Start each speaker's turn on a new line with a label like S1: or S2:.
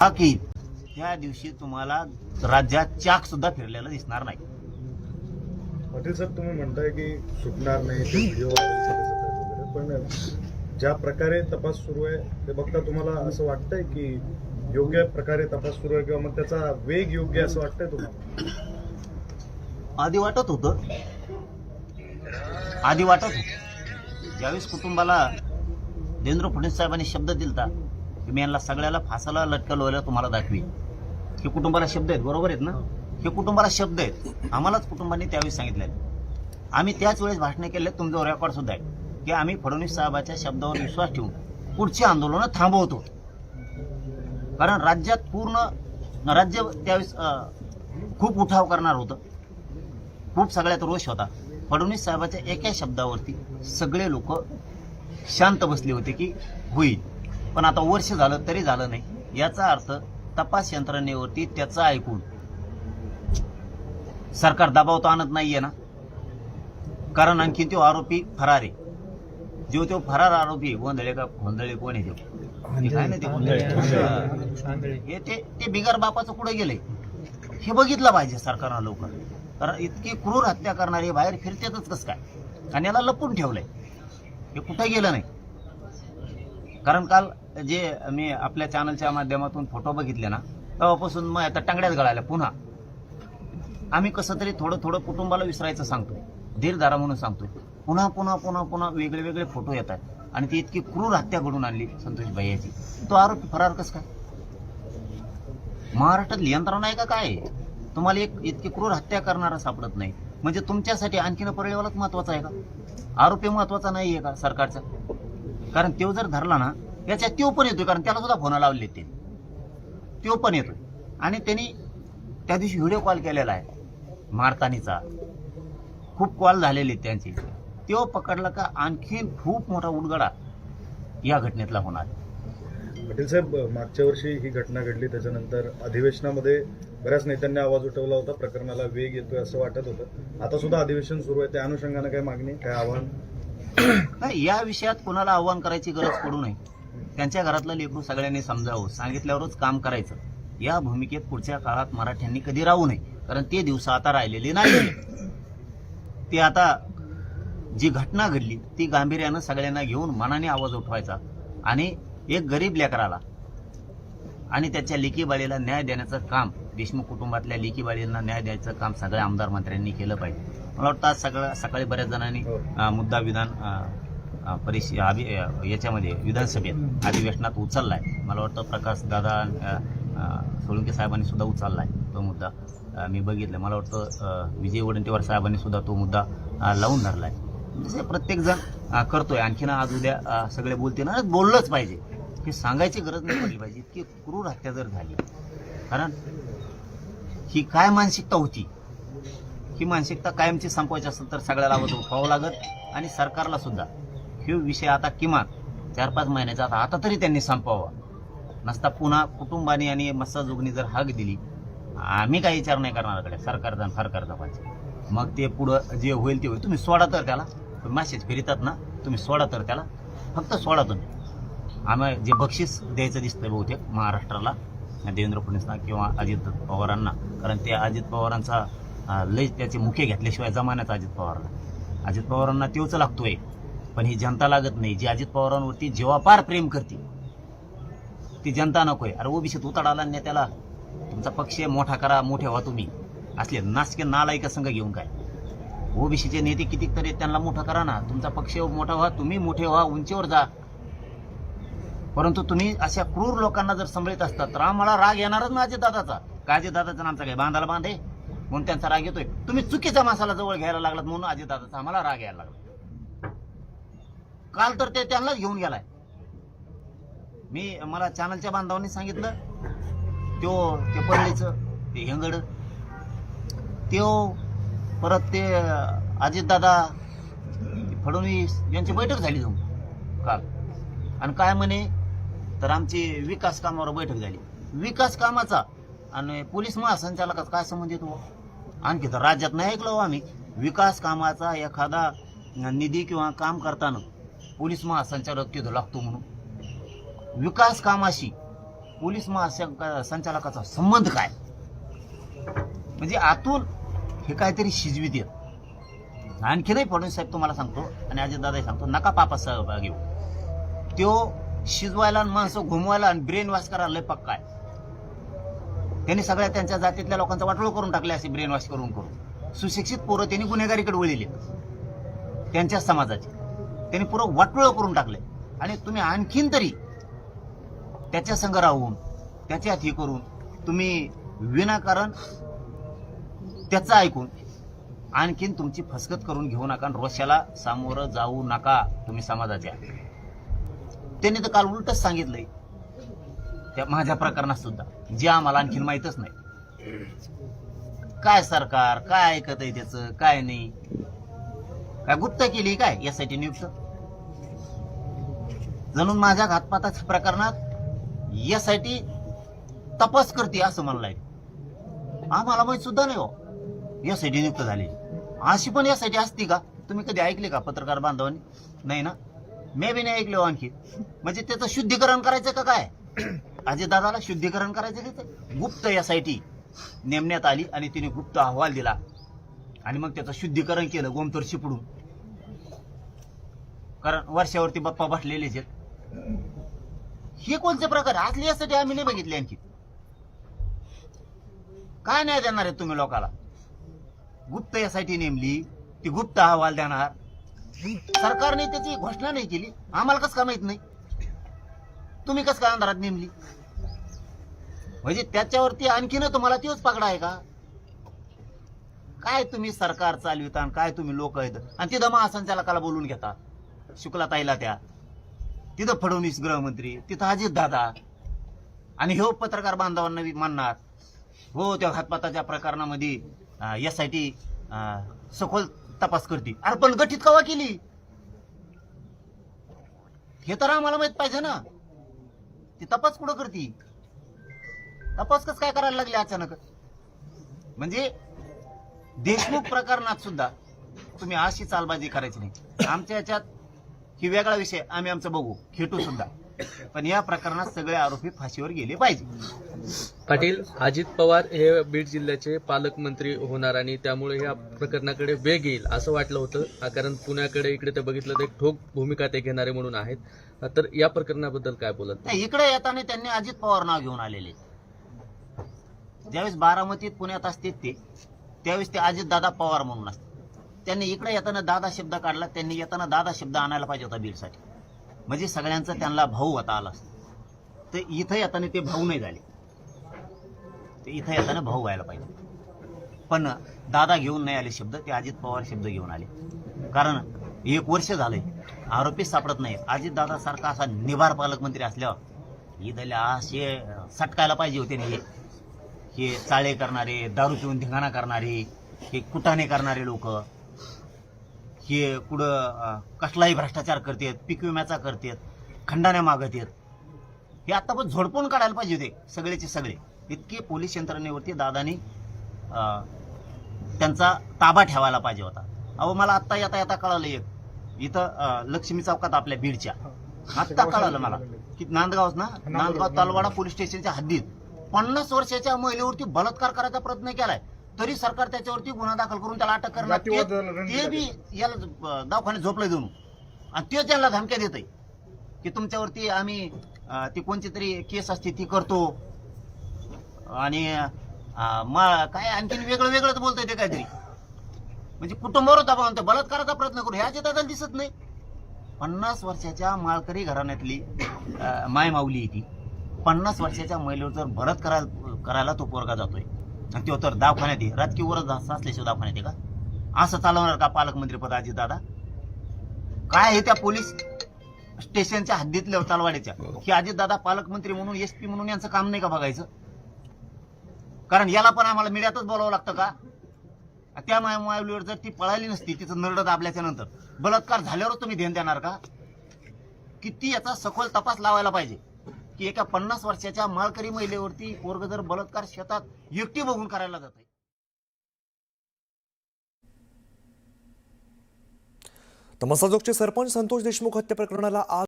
S1: की त्या दिवशी तुम्हाला राज्यात चाक सुद्धा फिरलेला दिसणार नाही.
S2: पाटील साहेब, तुम्ही म्हणताय की सुटणार नाही, ते व्हिडिओ पण ज्या प्रकारे तपास सुरू आहे ते बघता तुम्हाला असं वाटतंय की योग्य प्रकारे तपास सुरू आहे किंवा मग त्याचा वेग योग्य असं वाटतंय तुम्हाला?
S1: आधी वाटत होतं ज्यावेळेस कुटुंबाला देवेंद्र फडणवीस साहेबांनी शब्द दिलता की मी यांना सगळ्याला फासाला लटकवलं तुम्हाला दाखवी, हे कुटुंबाला शब्द आहेत, बरोबर आहेत ना? हे कुटुंबाला शब्द आहेत, आम्हालाच कुटुंबांनी त्यावेळी सांगितले. आम्ही त्याच वेळेस भाषणे केले, तुमचं रेकॉर्ड सुद्धा आहे की आम्ही फडणवीस साहेबांच्या शब्दावर विश्वास ठेवून पुढची आंदोलनं थांबवतो. कारण राज्यात पूर्ण राज्य त्यावेळेस खूप उठाव करणार होतं, खूप सगळ्यात रोष होता. फडणवीस साहेबांच्या एका शब्दावरती सगळे लोक शांत बसले होते की होईल. पण आता वर्ष झालं तरी झालं नाही. याचा अर्थ तपास यंत्रणेवरती त्याचं ऐकून सरकार दबाव तर आणत नाहीये ना. कारण आणखी तो आरोपी फरार आहे. जो तो फरार आरोपी गोंधळे का गोंधळे कोण आहे ते बिगर बापाचं कुठे गेले हे बघितलं पाहिजे सरकारनं लवकर. कारण इतकी क्रूर हत्या करणारे बाहेर फिरतेच कसं काय, आणि याला लपून ठेवलंय, हे कुठे गेलं नाही. कारण काल जे मी आपल्या चॅनलच्या माध्यमातून फोटो बघितले ना, तेव्हापासून मग आता टांगड्यात गळाल्या. पुन्हा आम्ही कसं तरी थोडं थोडं कुटुंबाला विसरायचं सांगतोय, धीर धरा म्हणून सांगतोय. पुन्हा पुन्हा पुन्हा पुन्हा वेगळे वेगळे फोटो येतात आणि ती इतकी क्रूर हत्या घडून आणली संतोष भैयाची. तो आरोपी फरार कसं काय? महाराष्ट्रात यंत्रणा आहे का काय? तुम्हाला एक इतकी क्रूर हत्या करणारा सापडत नाही म्हणजे तुमच्यासाठी आणखीन परळीवालाच महत्वाचा आहे का? आरोपी महत्वाचा नाही आहे का सरकारचा? कारण तो जर धरला ना, याच्यात तो पण येतोय, कारण त्याला सुद्धा फोन लावले ते, तो पण येतोय. आणि त्यांनी त्या दिवशी व्हिडिओ कॉल केलेला आहे मारतानीचा, खूप कॉल झालेले त्यांचे. तो पकडला का आणखीन खूप मोठा उडगडा या घटनेतला होणार.
S2: पाटील साहेब, मागच्या वर्षी ही घटना घडली, त्याच्यानंतर अधिवेशनामध्ये बऱ्याच नेत्यांनी आवाज उठवला होता, प्रकरणाला वेग येतोय असं वाटत होतं. आता सुद्धा अधिवेशन सुरू आहे, त्या अनुषंगानं काय मागणी, काय आव्हान?
S1: नाही, या विषयात कोणाला आव्हान करायची गरज पडू नये. त्यांच्या घरातलं लेकरू सगळ्यांनी समजावं, सांगितल्यावरच काम करायचं. या भूमिकेत पुढच्या काळात मराठ्यांनी कधी राहू नये, कारण ते दिवस आता राहिलेले नाही. ते आता जी घटना घडली ती गांभीर्यानं सगळ्यांना घेऊन मनाने आवाज उठवायचा आणि एक गरीब लेकराला आणि त्याच्या लेकीबाळीला न्याय देण्याचं काम, देशमुख कुटुंबातल्या लेकीबाळींना न्याय द्यायचं काम सगळ्या आमदार मंत्र्यांनी केलं पाहिजे. मला वाटतं आज सकाळी बऱ्याच जणांनी मुद्दा विधान याच्यामध्ये विधानसभेत अधिवेशनात उचललाय. मला वाटतं प्रकाश दादा सोळंके साहेबांनी सुद्धा उचललाय तो मुद्दा, मी बघितलं. मला वाटतं विजय वडेट्टीवार साहेबांनी सुद्धा तो मुद्दा लावून धरलाय. जसे प्रत्येक जण करतोय. आणखीन आज उद्या सगळे बोलतील ना, बोललंच पाहिजे, हे सांगायची गरज नाही पडली पाहिजे. इतकी क्रूर हत्या जर झाली, कारण ही काय मानसिकता होती, ही मानसिकता कायमची संपवायची असेल तर सगळ्याला आवाज उठवावं लागत. आणि सरकारला सुद्धा हे विषय आता किमान 4-5 महिन्याचा आता तरी त्यांनी संपवावा. नसता पुन्हा कुटुंबाने आणि मस्साजोगनी जर हाक दिली, आम्ही काही विचार नाही करणार सरकारचा फरकारचा पाहिजे. मग ते पुढं जे होईल ते होईल. तुम्ही सोडा तर त्याला, मॅसेज फिरतात ना, तुम्ही सोडा तर त्याला, फक्त सोडा तुम्ही. आम्ही जे बक्षीस द्यायचं दिसतंय बहुतेक महाराष्ट्राला देवेंद्र फडणवीसना किंवा अजित पवारांना, कारण ते अजित पवारांचा लय त्याचे मुखे घेतल्याशिवाय जमान्याचा अजित पवारांना तेवच लागतोय. पण ही जनता लागत नाही, जी अजित पवारांवरती जीवापार प्रेम करते ती जनता नकोय. अरे ओबीसीत उताडाला नेत्याला तुमचा पक्ष मोठा करा, मोठे व्हा तुम्ही. असले नासके नालायक संघ घेऊन काय? ओबीसीचे नेते कितीतरी त्यांना मोठं करा ना, तुमचा पक्ष मोठा व्हा, तुम्ही मोठे व्हा, उंचीवर जा. परंतु तुम्ही अशा क्रूर लोकांना जर सांभाळत असतात तर आम्हाला राग येणारच ना अजितदादाचा. का अजितदादाचा आमचा काय बांधाला बांधे म्हणून त्यांचा राग येतोय. तुम्ही चुकीच्या माणसाला जवळ घ्यायला लागलात म्हणून अजितदादाचा आम्हाला राग यायला लागला. काल तर ते त्यांनाच घेऊन गेलाय. मला चॅनलच्या बांधवांनी सांगितलं, ते परळीचं ते हेंगड, परत ते अजितदादा फडणवीस यांची बैठक झाली जाऊन काल. आणि काय म्हणे तर आमची विकास कामावर बैठक झाली. विकास कामाचा आणि पोलीस महासंचालकाचा काय संबंध येतो? आणखी तर राज्यात नाही ऐकलो आम्ही. विकास कामाचा एखादा निधी किंवा काम करताना पोलीस महासंचालक तिथं लागतो म्हणून. विकास कामाशी पोलीस महासंचालकाचा संबंध काय? म्हणजे आतून हे काहीतरी शिजवीत येत. आणखीनही फडणवीस साहेब तुम्हाला सांगतो आणि अजितदादाही सांगतो, नका पापात सहभाग घेऊ. तो शिजवायला आणि माणसं घुमवायला आणि ब्रेन वॉश करायला लय पक्का आहे. त्यांनी सगळ्या त्यांच्या जातीतल्या लोकांचा वाटोळ करून टाकले, असे ब्रेन वॉश करून करून. सुशिक्षित पोरं त्यांनी गुन्हेगारीकडे वळले, त्यांच्या समाजाचे त्यांनी पुरं वाटोळ करून टाकले. आणि तुम्ही आणखीन तरी त्याच्या संग राहून त्याच्यात हे करून तुम्ही विनाकारण त्याचं ऐकून आणखीन तुमची फसगत करून घेऊ नका. रोषाला सामोरं जाऊ नका तुम्ही समाजाच्या. त्यांनी तर काल उलटच सांगितलंय त्या माझ्या प्रकरणात सुद्धा, जे आम्हाला आणखीन माहीतच नाही. काय सरकार काय ऐकत आहे त्याचं, काय नाही, काय गुप्त केली काय यासाठी नियुक्त? जणून माझ्या घातपाताच्या प्रकरणात यासाठी तपास करते असं म्हणलंय. आम्हाला माहित सुद्धा नाही हो यासाठी नियुक्त झाली. अशी पण यासाठी असती का? तुम्ही कधी ऐकले का पत्रकार बांधवांनी? नाही ना, मी बी नाही ऐकले हो आणखी. म्हणजे त्याचं शुद्धीकरण करायचं का काय? अजितदादाला शुद्धीकरण करायचं तिथे गुप्त यासाठी नेमण्यात आली आणि तिने गुप्त अहवाल दिला आणि मग त्याचं शुद्धीकरण केलं गोमतर शिपडून. कारण वर्षावरती बाप्पा बसलेलेच आहेत. हे कोणते प्रकार असले यासाठी आम्ही नाही बघितले. आणखी काय नाही देणार आहे तुम्ही लोकाला? गुप्त यासाठी नेमली, ती गुप्त अहवाल देणार. सरकारने त्याची घोषणा नाही केली, आम्हाला कसं का माहित नाही? तुम्ही कसं काय अंधारात नेमली? म्हणजे त्याच्यावरती आणखीन तुम्हाला तोच पगडा आहे का? काय तुम्ही सरकार चालविता आणि काय तुम्ही लोक आहेत. आणि तिथं महासंचालकाला बोलून घेता, शुक्लाताईला त्या, तिथं फडणवीस गृहमंत्री, तिथं अजितदादा, आणि हो पत्रकार बांधवांना म्हणणार हो त्या घातपाताच्या प्रकरणामध्ये यासाठी सखोल तपास करते. अरे पण गठीत कवा केली हे तर आम्हाला माहित पाहिजे ना. ती तपास कुठं करते? तपास कसं काय करायला लागले अचानक? म्हणजे देशमुख प्रकरणात सुद्धा तुम्ही अशी चालबाजी करायची नाही. आमच्या याच्यात ही वेगळा विषय, आम्ही आमचं बघू, खेटू सुद्धा, पण या प्रकरणात सगळे आरोपी फाशीवर गेले पाहिजे.
S3: पाटील, अजित पवार हे बीड जिल्ह्याचे पालकमंत्री होणार आणि त्यामुळे या प्रकरणाकडे वेग येईल असं वाटलं होतं. कारण पुण्याकडे इकडे ते बघितलं तर एक ठोक भूमिका ते घेणारे म्हणून आहेत. तर या प्रकरणाबद्दल काय बोलत?
S1: नाही, इकडे येताना त्यांनी अजित पवार नाव घेऊन आलेले. ज्यावेळेस बारामतीत पुण्यात असते ते त्यावेळेस ते अजितदादा पवार म्हणून असते. त्यांनी इकडे येताना दादा शब्द काढला. त्यांनी येताना दादा शब्द आणायला पाहिजे होता बीडसाठी. म्हणजे सगळ्यांचा त्यांना भाऊ होता आला असता. तर इथं येताना ते भाऊ नाही झाले, ते इथं येताना भाऊ व्हायला पाहिजे. पण दादा घेऊन नाही आले शब्द, ते अजित पवार शब्द घेऊन आले. कारण 1 वर्ष झालंय आरोपी सापडत नाही. अजितदादा सारखा असा निभार पालकमंत्री असल्यावर इथल्या असे सटकायला पाहिजे होते ना. हे चाळे करणारे, दारू पिऊन धिंगाणा करणारे, हे कुटाणे करणारे लोक, हे कुठं कसलाही भ्रष्टाचार करतात, पीक विम्याचा करतात, खंडाने मागत आहेत, हे आता पण झोडपून काढायला पाहिजे होते सगळेचे सगळे. इतके पोलीस यंत्रणेवरती दादानी त्यांचा ताबा ठेवायला पाहिजे होता. अहो मला आत्ता येता येता कळालं एक इथं लक्ष्मी चौकात आपल्या बीडच्या आत्ता कळालं मला की नांदगाव तलवाडा पोलीस स्टेशनच्या हद्दीत 50 वर्षाच्या महिलेवरती बलात्कार करायचा प्रयत्न केलाय. तरी सरकार त्याच्यावरती गुन्हा दाखल करून त्याला अटक करणार. ते बी याला दवाखान्यात झोपलं देऊन आणि ते त्यांना धमक्या देत आहे की तुमच्यावरती आम्ही ती कोणती तरी केस असते ती करतो. आणि काय आणखीन वेगळं वेगळंच बोलतोय ते काहीतरी. म्हणजे कुटुंबावर दबाव आणतो, बलात्काराचा प्रयत्न करू, ह्याचे दादा दिसत नाही. 50 वर्षाच्या माळकरी घराण्यातली मायमाऊली ती 50 वर्षाच्या महिलेवर जर भरत करायला तो पोरगा जातोय आणि तो तर दवाखान्यात राजकीय वरच असल्याशिवाय दवाखान्यात आहे का? असं चालवणार का पालकमंत्री पद अजितदादा? काय आहे त्या पोलीस स्टेशनच्या हद्दीतल्या तलवाडीच्या की अजितदादा पालकमंत्री म्हणून एसपी म्हणून यांचं काम नाही का बघायचं? कारण याला पण आम्हाला मीडियातच बोलावं लागतं का? त्या मायमुलीवर जर ती पळाली नसती, तिचं नरड दाबल्याच्या नंतर बलात्कार झाल्यावर तुम्ही ध्यान देणार का? किती याचा सखोल तपास लावायला पाहिजे की एका 50 वर्षाच्या माळकरी महिलेवरती पोरग जर बलात्कार शेतात एकटी बघून करायला जात आहे.
S4: तर मसाजोगचे सरपंच संतोष देशमुख हत्या प्रकरणाला आज